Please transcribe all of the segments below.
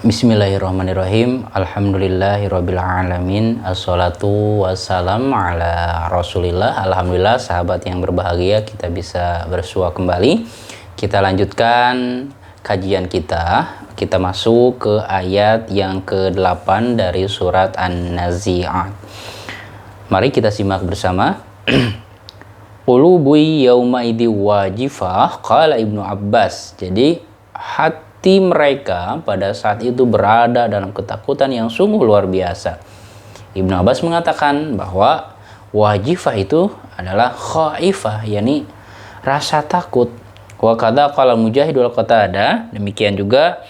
Bismillahirrahmanirrahim. Alhamdulillahirabbil alamin. Assalatu wassalam ala Rasulillah. Alhamdulillah, sahabat yang berbahagia, kita bisa bersua kembali. Kita lanjutkan kajian kita. Kita masuk ke ayat yang ke-8 dari surat An-Nazi'at. Mari kita simak bersama. Qulubu yauma idzi wajifah, qala Ibnu Abbas. Jadi hati mereka pada saat itu berada dalam ketakutan yang sungguh luar biasa. Ibnu Abbas mengatakan bahwa wajifah itu adalah khaifah, yakni rasa takut. Wa kadza qala Mujahid wal Qatadah. Demikian juga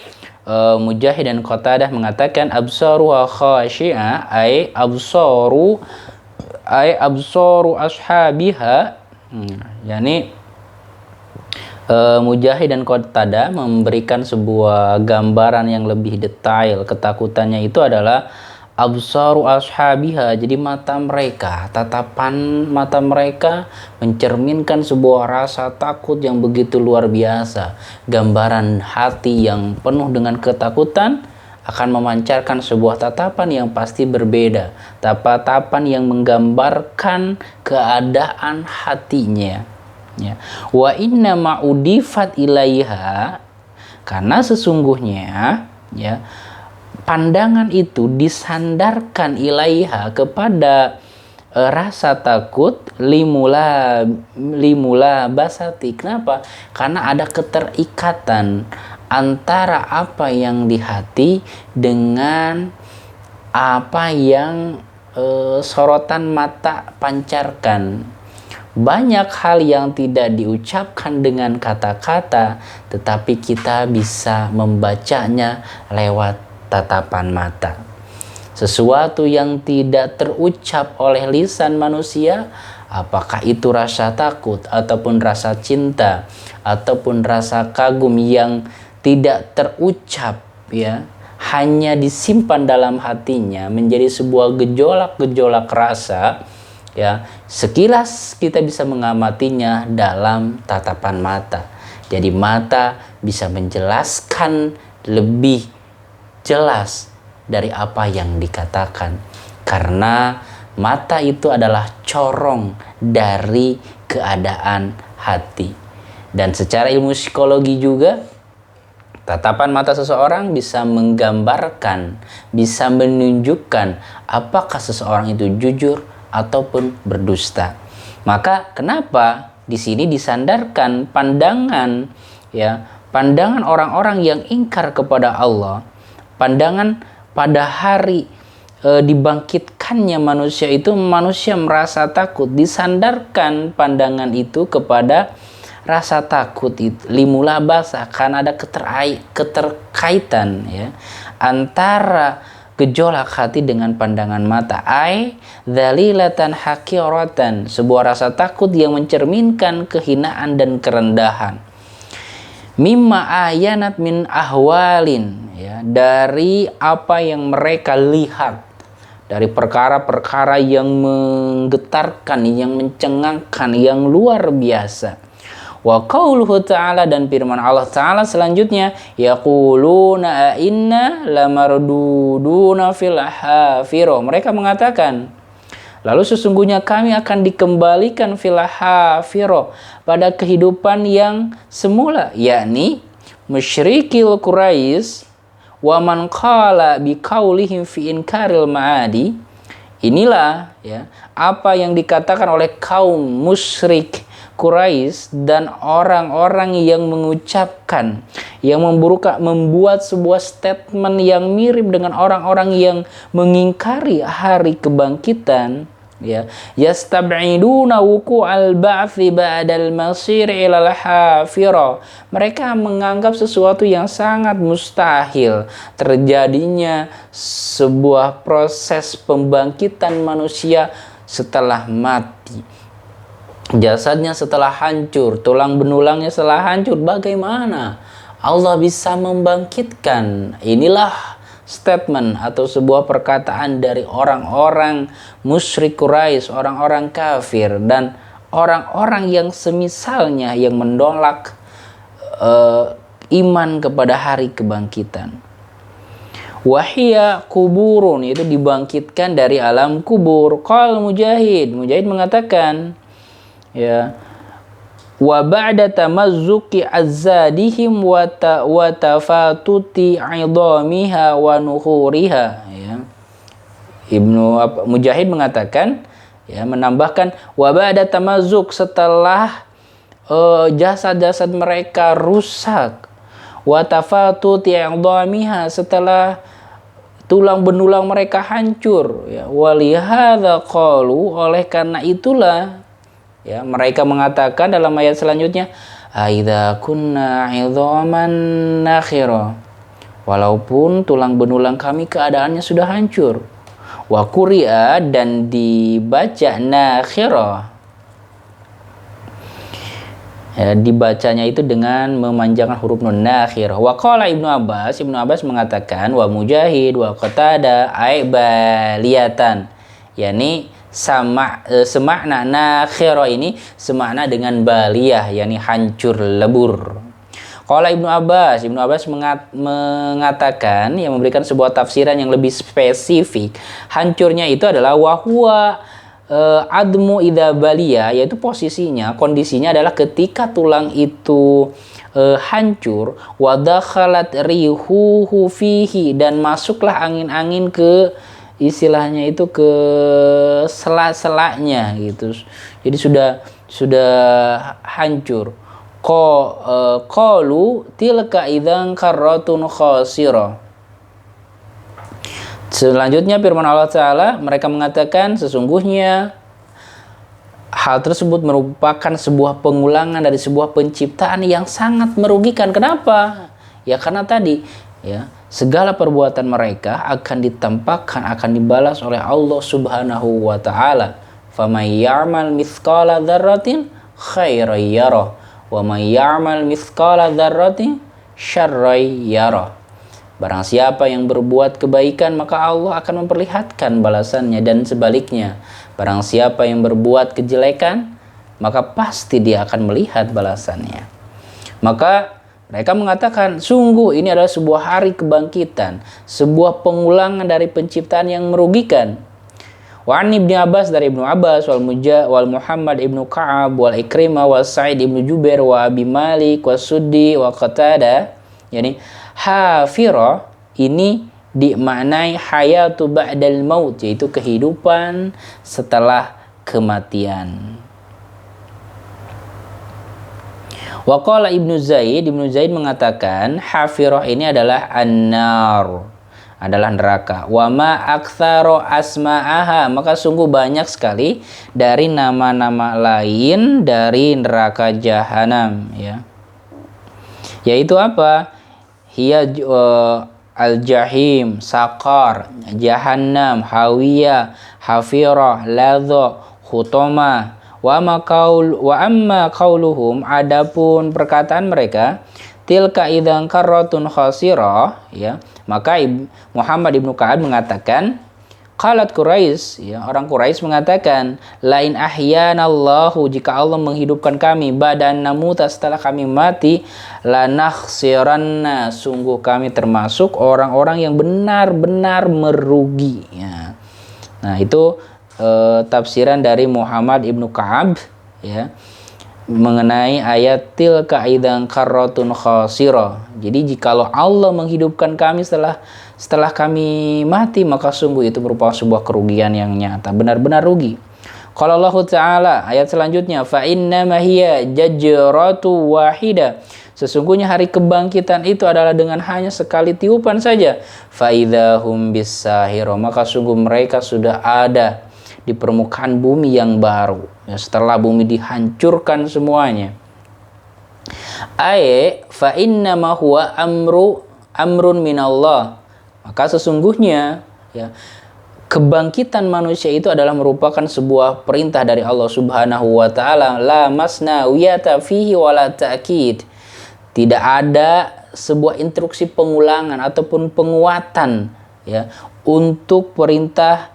Mujahid dan Qatadah mengatakan absaru khashi'a ay absaru ashabiha, yakni Mujahid dan Qatadah memberikan sebuah gambaran yang lebih detail. Ketakutannya itu adalah absaru ashabiha, jadi mata mereka, tatapan mata mereka mencerminkan sebuah rasa takut yang begitu luar biasa. Gambaran hati yang penuh dengan ketakutan akan memancarkan sebuah tatapan yang pasti berbeda, tatapan yang menggambarkan keadaan hatinya. Ya. Wa inna ma'udifat ilaiha, karena sesungguhnya ya pandangan itu disandarkan ilaiha kepada rasa takut limula basati. Kenapa? Karena ada keterikatan antara apa yang di hati dengan apa yang sorotan mata pancarkan. Banyak hal yang tidak diucapkan dengan kata-kata, tetapi kita bisa membacanya lewat tatapan mata. Sesuatu yang tidak terucap oleh lisan manusia, apakah itu rasa takut ataupun rasa cinta ataupun rasa kagum yang tidak terucap, ya, hanya disimpan dalam hatinya menjadi sebuah gejolak-gejolak rasa. Ya, sekilas kita bisa mengamatinya dalam tatapan mata. Jadi mata bisa menjelaskan lebih jelas dari apa yang dikatakan, karena mata itu adalah corong dari keadaan hati. Dan secara ilmu psikologi juga, tatapan mata seseorang bisa menggambarkan, bisa menunjukkan apakah seseorang itu jujur ataupun berdusta. Maka kenapa di sini disandarkan pandangan, ya, pandangan orang-orang yang ingkar kepada Allah, pandangan pada hari dibangkitkannya manusia itu, manusia merasa takut, disandarkan pandangan itu kepada rasa takut itu limula basah, karena ada keterkaitan, ya, antara gejolak hati dengan pandangan mata. Dzalilatan haqiratan, sebuah rasa takut yang mencerminkan kehinaan dan kerendahan. Mimma ayanat min ahwalin, ya, dari apa yang mereka lihat, dari perkara-perkara yang menggetarkan, yang mencengangkan, yang luar biasa. Wa qauluhu ta'ala, dan firman Allah Ta'ala selanjutnya, yaquluna inna lamarduduna fil hafiro. Mereka mengatakan, lalu sesungguhnya kami akan dikembalikan fil hafiro, pada kehidupan yang semula, yakni musyrikil Quraisy wa man qala biqaulihim fi inkaril ma'adi. Inilah, ya, apa yang dikatakan oleh kaum musyrik Quraisy dan orang-orang yang mengucapkan, yang membuat sebuah statement yang mirip dengan orang-orang yang mengingkari hari kebangkitan, ya, yastab'iduna wuqu'al ba'tsi ba'dal masir ilal hafira. Mereka menganggap sesuatu yang sangat mustahil, terjadinya sebuah proses pembangkitan manusia setelah mati. Jasadnya setelah hancur, tulang benulangnya setelah hancur, bagaimana Allah bisa membangkitkan? Inilah statement atau sebuah perkataan dari orang-orang musyrik Quraisy, orang-orang kafir, dan orang-orang yang semisalnya yang menolak iman kepada hari kebangkitan. Wahia kuburun, itu dibangkitkan dari alam kubur. Qal Mujahid mengatakan, ya, wa ba'da tamazzuqi azzadihim wa tafatuti 'idhamiha wa nuhuriha, ya. Mujahid mengatakan, ya, menambahkan wa ba'da tamazzuq, setelah jasad-jasad mereka rusak, wa tafatuti 'idhamiha, setelah tulang benulang mereka hancur, ya, walihadza qalu, oleh karena itulah, ya, mereka mengatakan dalam ayat selanjutnya, aidza kunna 'idhaman nakhira, walaupun tulang benulang kami keadaannya sudah hancur. Wa quri'a, dan dibaca nakhira, ya, dibacanya itu dengan memanjangkan huruf nun, nakhirah. Wa qala Ibnu Abbas mengatakan, wa Mujahid wa Qatada ay baliyatan, yakni semakna nakhirah ini semakna dengan baliyah, yakni hancur lebur. Qala Ibnu Abbas mengatakan, yang memberikan sebuah tafsiran yang lebih spesifik, hancurnya itu adalah wahwa admu idza baliya, yaitu posisinya, kondisinya adalah ketika tulang itu hancur, wa dakhalat rihuhu fihi, dan masuklah angin-angin ke, istilahnya itu ke sela-selanya gitu. Jadi sudah hancur. Qalu tilka idzan karratun khasira. Selanjutnya firman Allah Ta'ala, mereka mengatakan sesungguhnya hal tersebut merupakan sebuah pengulangan dari sebuah penciptaan yang sangat merugikan. Kenapa? Ya karena tadi, ya, segala perbuatan mereka akan ditampakkan, akan dibalas oleh Allah Subhanahu wa Ta'ala. Faman ya'mal mithqala dzarratin khairan yarah wa man ya'mal mithqala dzarratin syarran yarah. Barang siapa yang berbuat kebaikan, maka Allah akan memperlihatkan balasannya, dan sebaliknya, barang siapa yang berbuat kejelekan, maka pasti dia akan melihat balasannya. Maka mereka mengatakan, sungguh ini adalah sebuah hari kebangkitan, sebuah pengulangan dari penciptaan yang merugikan. Wa an Ibnu Abbas, dari Ibnu Abbas, wal Muhammad Ibnu Ka'ab, wal Ikrimah, wal Sa'id Ibnu Jubair, wa Abi Malik, wa Suddi, wa Qatada, yakni hafirah ini dimaknai hayatu ba'dal maut, yaitu kehidupan setelah kematian. Wa qala Ibnu Zaid mengatakan hafirah ini adalah an-nar, adalah neraka. Wa ma aktsaru asma'aha, maka sungguh banyak sekali dari nama-nama lain dari neraka jahanam, ya. Yaitu apa? Hiya al-jahim, saqar, jahannam, hawiyah, hafirah, ladha, khutama. Wa amma qauluhum, adapun perkataan mereka, tilka idzan karratun khasirah, ya, maka Muhammad Ibnu Ka'ab mengatakan, qalat Quraisy, ya, orang Quraisy mengatakan, lain ahyanallahu, jika Allah menghidupkan kami, badan namuta, setelah kami mati, lanakhsiranna, sungguh kami termasuk orang-orang yang benar-benar merugi, ya. Nah, itu tafsiran dari Muhammad Ibnu Ka'ab, ya, mengenai ayat tilka idzan karratun khasirah. Jadi jikalau Allah menghidupkan kami setelah kami mati, maka sungguh itu merupakan sebuah kerugian yang nyata, benar-benar rugi. Qala Allah Ta'ala, ayat selanjutnya, fa innama hiya jajratu wahida, sesungguhnya hari kebangkitan itu adalah dengan hanya sekali tiupan saja. Fa idzahum bisahira, maka sungguh mereka sudah ada di permukaan bumi yang baru, ya, setelah bumi dihancurkan semuanya. Fa innama huwa amrun minallah, maka sesungguhnya, ya, kebangkitan manusia itu adalah merupakan sebuah perintah dari Allah Subhanahu wa Ta'ala. La masnawiyata fihi wala ta'kid, tidak ada sebuah instruksi pengulangan ataupun penguatan, ya, untuk perintah,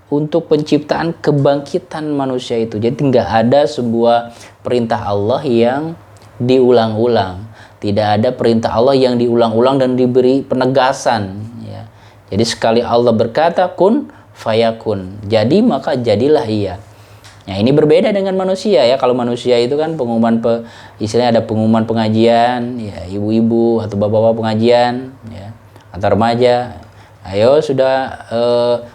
untuk penciptaan kebangkitan manusia itu. Jadi nggak ada sebuah perintah Allah yang diulang-ulang, Tidak ada perintah Allah yang diulang-ulang dan diberi penegasan, ya. Jadi sekali Allah berkata kun fayakun, jadi maka jadilah ia. Nah, ini berbeda dengan manusia ya. Kalau manusia itu kan istilahnya ada pengumuman pengajian, ya, ibu-ibu atau bapak-bapak pengajian, ya, atau remaja, ayo sudah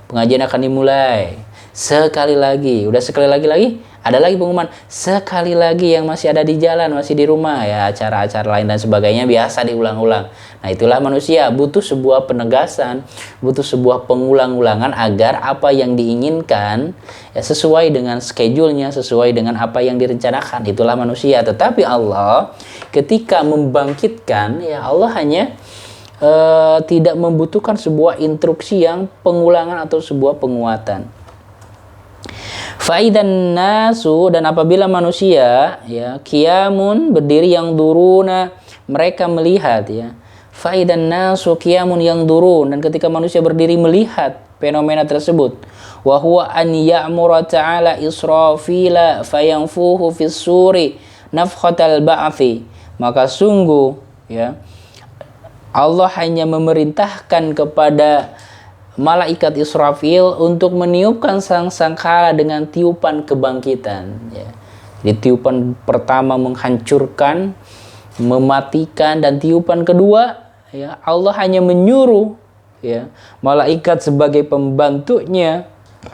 pengajian akan dimulai. Sekali lagi, udah sekali lagi ada lagi pengumuman, sekali lagi yang masih ada di jalan, masih di rumah, ya, acara-acara lain dan sebagainya biasa diulang-ulang. Nah, itulah manusia, butuh sebuah penegasan, butuh sebuah pengulang-ulangan agar apa yang diinginkan ya sesuai dengan schedule-nya, sesuai dengan apa yang direncanakan. Itulah manusia. Tetapi Allah ketika membangkitkan, ya Allah hanya tidak membutuhkan sebuah instruksi yang pengulangan atau sebuah penguatan. Faidan nasu, dan apabila manusia ya qiyamun berdiri yang duruna, mereka melihat, ya. Faidan nasu qiyamun yang durun, dan ketika manusia berdiri melihat fenomena tersebut, wa huwa an ya'mura ta'ala Israfila fayanfuhu fis suri nafkhatal ba'thi, maka sungguh ya Allah hanya memerintahkan kepada malaikat Israfil untuk meniupkan sangkala dengan tiupan kebangkitan, ya. Jadi tiupan pertama menghancurkan, mematikan, dan tiupan kedua, ya, Allah hanya menyuruh, ya, malaikat sebagai pembantunya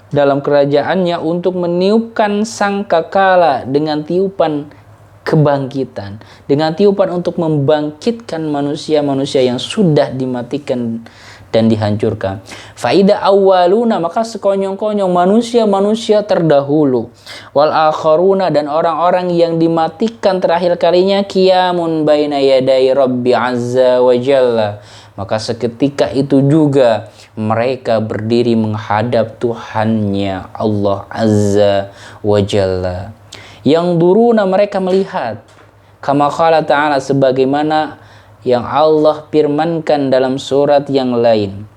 dalam kerajaannya untuk meniupkan sangkakala dengan tiupan kebangkitan, dengan tiupan untuk membangkitkan manusia-manusia yang sudah dimatikan dan dihancurkan. Faida awaluna, maka sekonyong-konyong manusia-manusia terdahulu, wal akharuna, dan orang-orang yang dimatikan terakhir kalinya, qiyamun baina yaday rabbi azza wa jalla, maka seketika itu juga mereka berdiri menghadap Tuhannya Allah azza wa jalla. Yang duruna, mereka melihat, kama qala ta'ala, sebagaimana yang Allah firmankan dalam surat yang lain,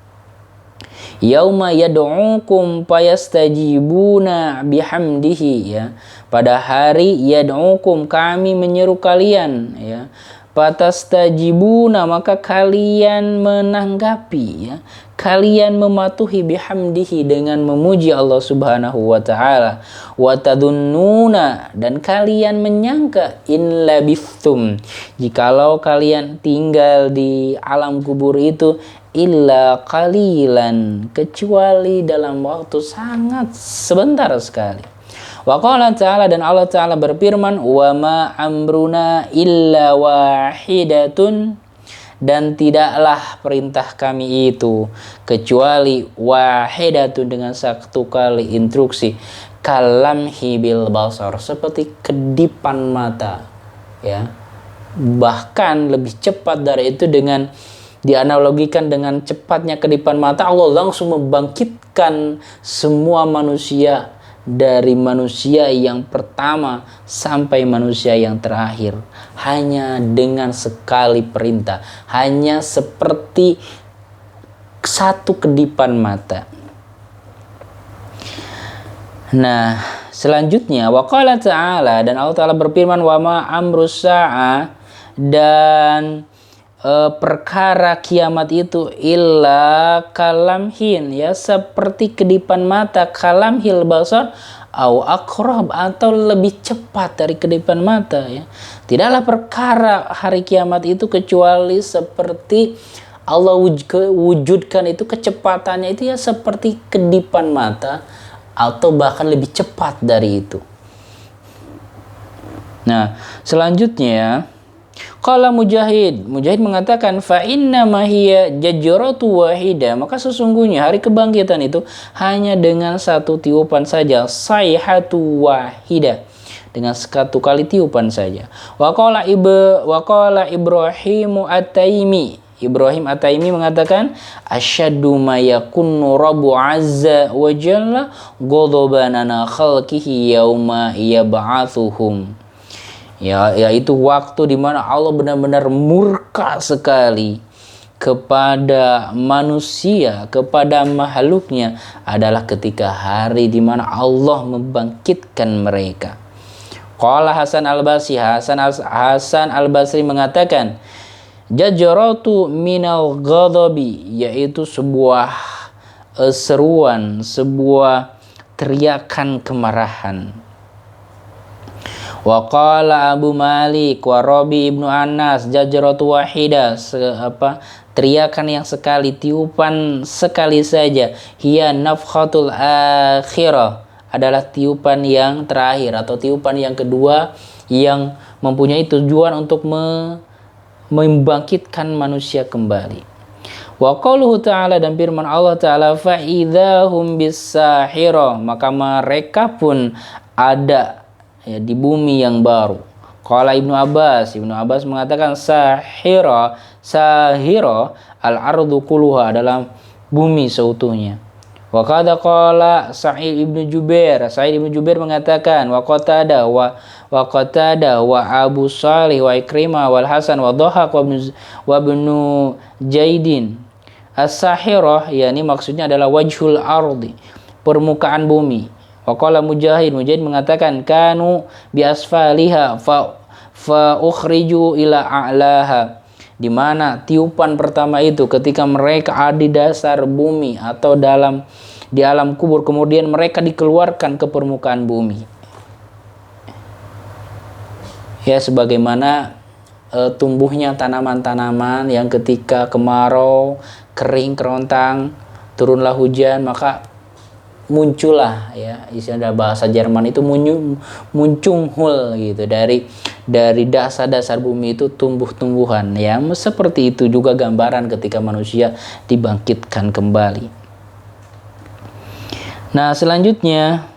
yauma yad'ukum fayastajibuna bihamdihi, ya, pada hari yad'ukum, kami menyeru kalian, ya, fatastajibuna, maka kalian menanggapi, ya, kalian mematuhi bihamdihi, dengan memuji Allah Subhanahu wa taala, wa tadunnuna, dan kalian menyangka, in labithum, jikalau kalian tinggal di alam kubur itu, illa qalilan, kecuali dalam waktu sangat sebentar sekali. Wa qala ta'ala, dan Allah Ta'ala berfirman, wa ma amruna illa wahidatun, dan tidaklah perintah kami itu kecuali wahidatun, dengan satu kali instruksi, kalamhi bil basar, seperti kedipan mata, ya. Bahkan lebih cepat dari itu, dengan dianalogikan dengan cepatnya kedipan mata, Allah langsung membangkitkan semua manusia, dari manusia yang pertama sampai manusia yang terakhir, hanya dengan sekali perintah, hanya seperti satu kedipan mata. Nah, selanjutnya waqala ta'ala, dan Allah Ta'ala berfirman, wa ma amrus sa'ah, dan perkara kiamat itu illa kalamhin, ya, seperti kedipan mata, kalamhil basar au aqrab, atau lebih cepat dari kedipan mata, ya. Tidaklah perkara hari kiamat itu kecuali seperti Allah wujudkan itu, kecepatannya itu ya seperti kedipan mata, atau bahkan lebih cepat dari itu. Nah, selanjutnya qala Mujahid mengatakan, fa inna ma hiya jajratu wahida, maka sesungguhnya hari kebangkitan itu hanya dengan satu tiupan saja, sayhatu wahida, dengan satu kali tiupan saja. Wa qala Ibrahim At-Taimi mengatakan, asyaddu ma yakunu rabbu azza wa jalla ghadabanana khalqihi yauma yab'atsuhum, yaitu waktu di mana Allah benar-benar murka sekali kepada manusia, kepada makhluknya, adalah ketika hari di mana Allah membangkitkan mereka. Qala Hasan Al-Basri, Hasan Al-Basri mengatakan, jajaratu minal ghadabi, yaitu sebuah seruan, sebuah teriakan kemarahan. Wa qala Abu Malik wa Rabi ibnu Anas, jajaratu wahidah, teriakan yang sekali, tiupan sekali saja. Hiya nafkhatul akhirah, adalah tiupan yang terakhir atau tiupan yang kedua yang mempunyai tujuan untuk membangkitkan manusia kembali. Wa qauluhu ta'ala, dan firman Allah ta'ala, fa idzahum bis-sahira, maka mereka pun ada di bumi yang baru. Qala Ibnu Abbas mengatakan, sahira al-ardu kulluha, adalah bumi seutuhnya. Wa qala Sa'id Ibnu Jubair mengatakan, wa Qatadah wa Abu Shalih wa Ikrimah wal Hasan wa Dhahak wa Ibnu Jaidin. As-sahirah, yakni maksudnya adalah wajhul ardi, permukaan bumi. Wa qala Mujahid mengatakan, kanu bi asfaliha fa ukhriju ila a'laha, di mana tiupan pertama itu ketika mereka ada di dasar bumi atau di alam kubur, kemudian mereka dikeluarkan ke permukaan bumi. Ya, sebagaimana tumbuhnya tanaman-tanaman yang ketika kemarau, kering, kerontang, turunlah hujan, maka muncullah, ya, istilah bahasa Jerman itu muncunghul gitu, dari dasar-dasar bumi itu tumbuh-tumbuhan. Ya, seperti itu juga gambaran ketika manusia dibangkitkan kembali. Nah, selanjutnya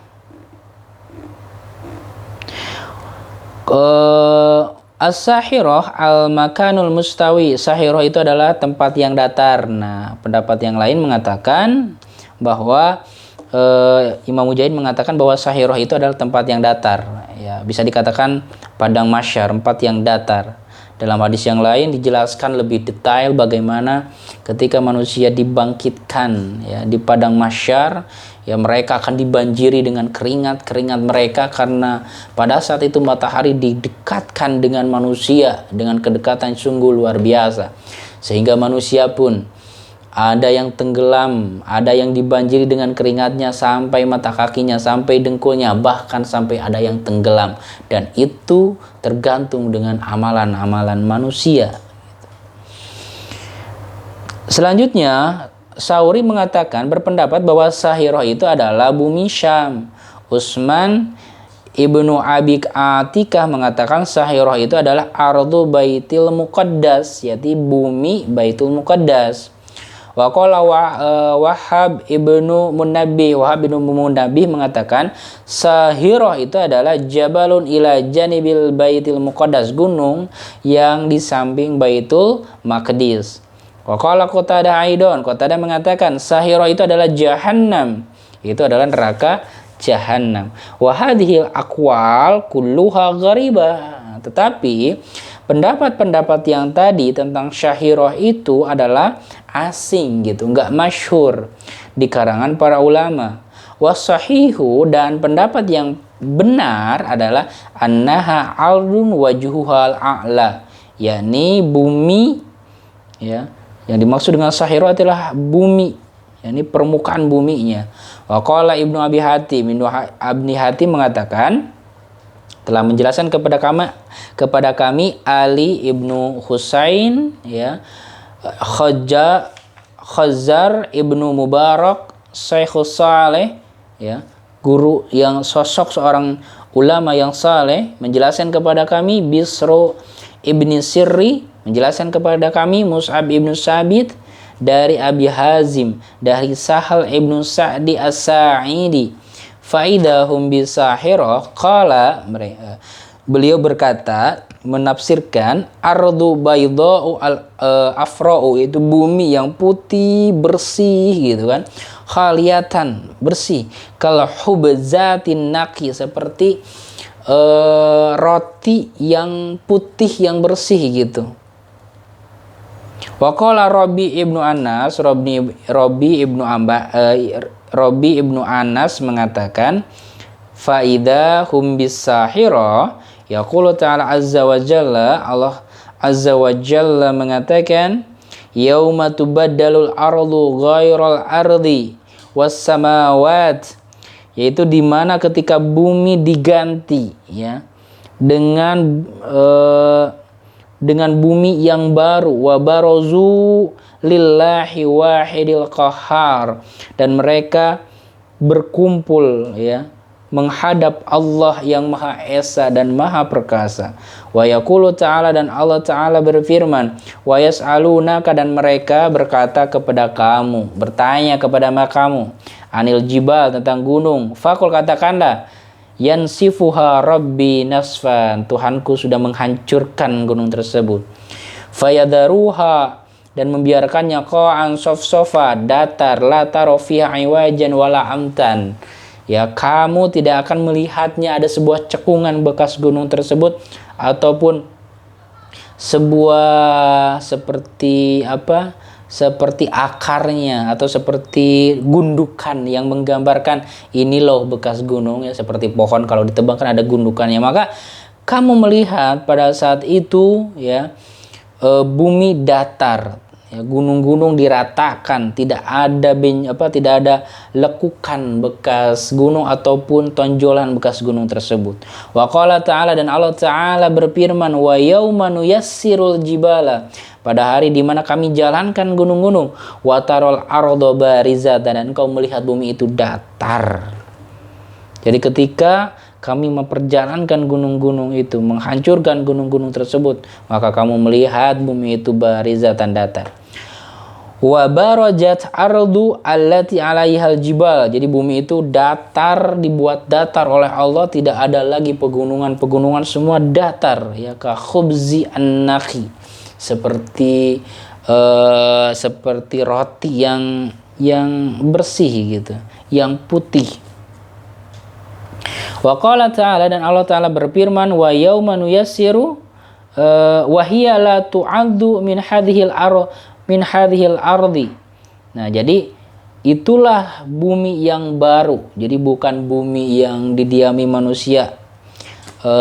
as-sahirah al-makanul mustawi, sahirah itu adalah tempat yang datar. Nah, pendapat yang lain mengatakan bahwa Imam Mujahid mengatakan bahwa sahirah itu adalah tempat yang datar, ya, bisa dikatakan padang mahsyar, tempat yang datar. Dalam hadis yang lain dijelaskan lebih detail bagaimana ketika manusia dibangkitkan, ya, di padang mahsyar, ya, mereka akan dibanjiri dengan keringat mereka, karena pada saat itu matahari didekatkan dengan manusia dengan kedekatan sungguh luar biasa, sehingga manusia pun ada yang tenggelam, ada yang dibanjiri dengan keringatnya sampai mata kakinya, sampai dengkulnya, bahkan sampai ada yang tenggelam. Dan itu tergantung dengan amalan-amalan manusia. Selanjutnya, Sauri mengatakan, berpendapat bahwa sahirah itu adalah bumi Syam. Utsman Ibnu Abi Atikah mengatakan sahirah itu adalah ardu Baitul Muqaddas, yaitu bumi Baitul Muqaddas. Wa qala Wahab ibnu Munabbih mengatakan sahirah itu adalah jabalun ila janibil Baitul Muqaddas, gunung yang di samping Baitul Maqdis. Wa qala Qatadah mengatakan sahirah itu adalah jahannam, itu adalah neraka jahannam. Wa hadhil aqwal kulluha gharibah, tetapi pendapat-pendapat yang tadi tentang syahirah itu adalah asing gitu, enggak masyhur di karangan para ulama. Wasahihu, dan pendapat yang benar adalah annaha ardun wajhuhal a'la, yakni bumi, ya, yang dimaksud dengan syahirah adalah bumi, yakni permukaan buminya. Wa qala Ibnu Abi Hatim, Ibnu Hatim mengatakan, telah menjelaskan kepada kami Ali ibnu Husain, ya, Khazar ibnu Mubarak, Syekhus Saleh, ya, guru yang sosok seorang ulama yang saleh, menjelaskan kepada kami Bisru ibni Sirri, menjelaskan kepada kami Mus'ab ibnu Sabit dari Abi Hazim, dari Sahal ibnu Sa'di As-Sa'idi, faidahum bisahirah. Qala, beliau berkata, menafsirkan ardu baydha'u afra'u, itu bumi yang putih bersih gitu kan, khaliyatan, bersih, kal hubzatin naqi, seperti roti yang putih yang bersih gitu. Wa qala Rabi ibnu Anas mengatakan fa idza hum bisahira, yaqulu ta'ala azza wa jalla, Allah azza wa jalla mengatakan, yauma tubaddalul ardu ghairal ardi was samawat, yaitu di mana ketika bumi diganti ya dengan bumi yang baru, wa barazu lillahi wahidil qahhar, dan mereka berkumpul ya menghadap Allah yang Maha Esa dan Maha Perkasa. Wa yaqulu ta'ala, dan Allah Ta'ala berfirman, wa yas'alunaka, dan mereka berkata kepada kamu, bertanya kepada kamu, anil jibal, tentang gunung. Faqul, katakanlah, yansifuha rabbi nasfan, Tuhanku sudah menghancurkan gunung tersebut. Fayadaruha, dan membiarkannya qa'an sof-sofa, datar, la tara fiha iwajan wala amtan, ya kamu tidak akan melihatnya ada sebuah cekungan bekas gunung tersebut ataupun sebuah seperti akarnya atau seperti gundukan yang menggambarkan ini loh bekas gunung ya, seperti pohon kalau ditebang kan ada gundukannya. Maka kamu melihat pada saat itu ya bumi datar, ya, gunung-gunung diratakan, tidak ada lekukan bekas gunung ataupun tonjolan bekas gunung tersebut. Wa qala ta'ala, dan Allah Ta'ala berfirman, wa yauma nuyassirul jibala, pada hari di mana kami jalankan gunung-gunung, wa tarol arda barizatan, dan engkau melihat bumi itu datar. Jadi ketika kami memperjalankan gunung-gunung itu, menghancurkan gunung-gunung tersebut, maka kamu melihat bumi itu barizatan, datar. Wa barajat ardu allati 'alaihal jibal, jadi bumi itu datar, dibuat datar oleh Allah, tidak ada lagi pegunungan-pegunungan, semua datar ya, ka khubzi an-nakhi, seperti roti yang bersih gitu, yang putih. Wa qala ta'ala, dan Allah Ta'ala berfirman, wa yauma nuyassiru wa hiya la tu'addu min hadhil ardi. Nah, jadi itulah bumi yang baru. Jadi bukan bumi yang didiami manusia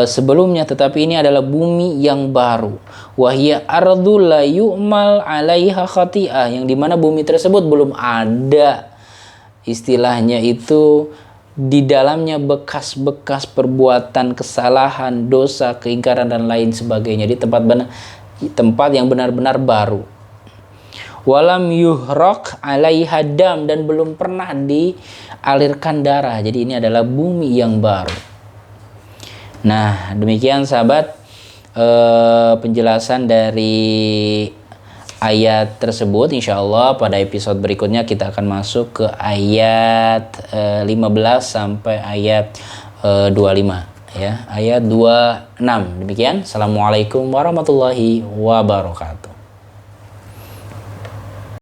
sebelumnya, tetapi ini adalah bumi yang baru. Wa hiya ardul la yu'mal 'alaiha khati'ah, yang dimana bumi tersebut belum ada istilahnya itu di dalamnya bekas-bekas perbuatan kesalahan, dosa, keingkaran dan lain sebagainya. Di tempat yang benar-benar baru. Walam yuhraq 'alaiha dam, dan belum pernah dialirkan darah. Jadi ini adalah bumi yang baru. Nah, demikian sahabat penjelasan dari ayat tersebut. Insyaallah pada episode berikutnya kita akan masuk ke ayat 15 sampai ayat 25 ya, ayat 26. Demikian. Assalamualaikum warahmatullahi wabarakatuh.